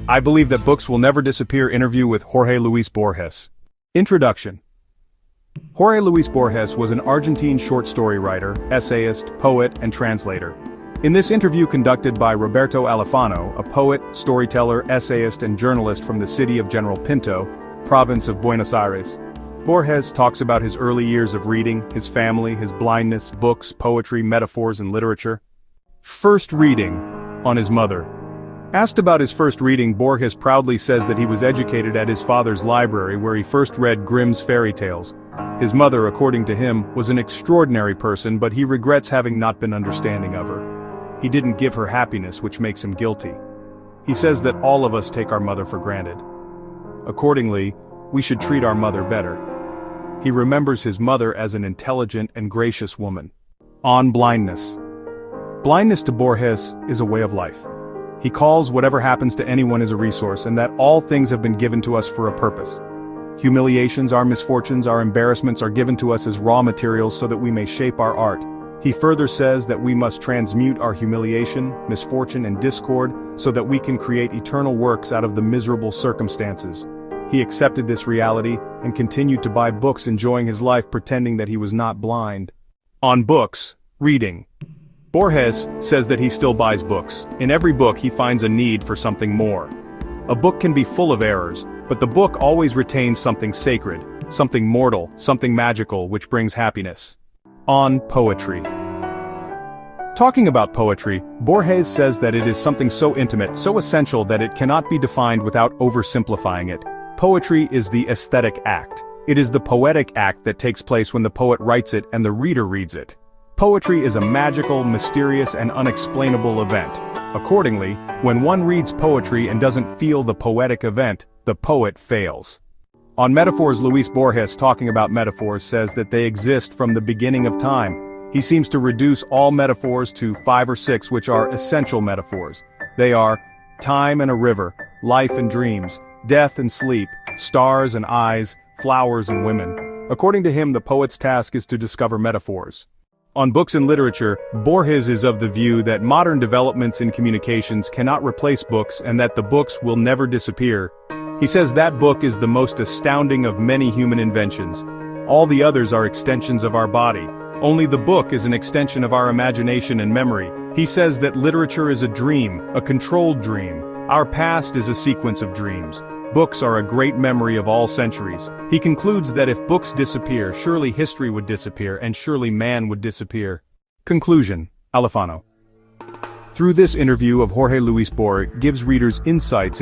I believe that books will never disappear. Interview with Jorge Luis Borges. Introduction. Jorge Luis Borges was an Argentine short story writer, essayist, poet, and translator. In this interview conducted by Roberto Alifano, a poet, storyteller, essayist, and journalist from the city of General Pinto, province of Buenos Aires, Borges talks about his early years of reading, his family, his blindness, books, poetry, metaphors, and literature. First reading, on his mother. Asked about his first reading, Borges proudly says that he was educated at his father's library where he first read Grimm's fairy tales. His mother, according to him, was an extraordinary person, but he regrets having not been understanding of her. He didn't give her happiness, which makes him guilty. He says that all of us take our mother for granted. Accordingly, we should treat our mother better. He remembers his mother as an intelligent and gracious woman. On blindness. Blindness to Borges is a way of life. He calls whatever happens to anyone as a resource, and that all things have been given to us for a purpose. Humiliations, our misfortunes, our embarrassments are given to us as raw materials so that we may shape our art. He further says that we must transmute our humiliation, misfortune, and discord so that we can create eternal works out of the miserable circumstances. He accepted this reality and continued to buy books, enjoying his life pretending that he was not blind. On books, reading. Borges says that he still buys books. In every book he finds a need for something more. A book can be full of errors, but the book always retains something sacred, something mortal, something magical which brings happiness. On poetry. Talking about poetry, Borges says that it is something so intimate, so essential that it cannot be defined without oversimplifying it. Poetry is the aesthetic act. It is the poetic act that takes place when the poet writes it and the reader reads it. Poetry is a magical, mysterious, and unexplainable event. Accordingly, when one reads poetry and doesn't feel the poetic event, the poet fails. On metaphors, Luis Borges, talking about metaphors, says that they exist from the beginning of time. He seems to reduce all metaphors to 5 or 6 which are essential metaphors. They are time and a river, life and dreams, death and sleep, stars and eyes, flowers and women. According to him, the poet's task is to discover metaphors. On books and literature, Borges is of the view that modern developments in communications cannot replace books and that the books will never disappear. He says that book is the most astounding of many human inventions. All the others are extensions of our body. Only the book is an extension of our imagination and memory. He says that literature is a dream, a controlled dream. Our past is a sequence of dreams. Books are a great memory of all centuries. He concludes that if books disappear, surely history would disappear, and surely man would disappear. Conclusion. Alifano. Through this interview of Jorge Luis Borges gives readers insights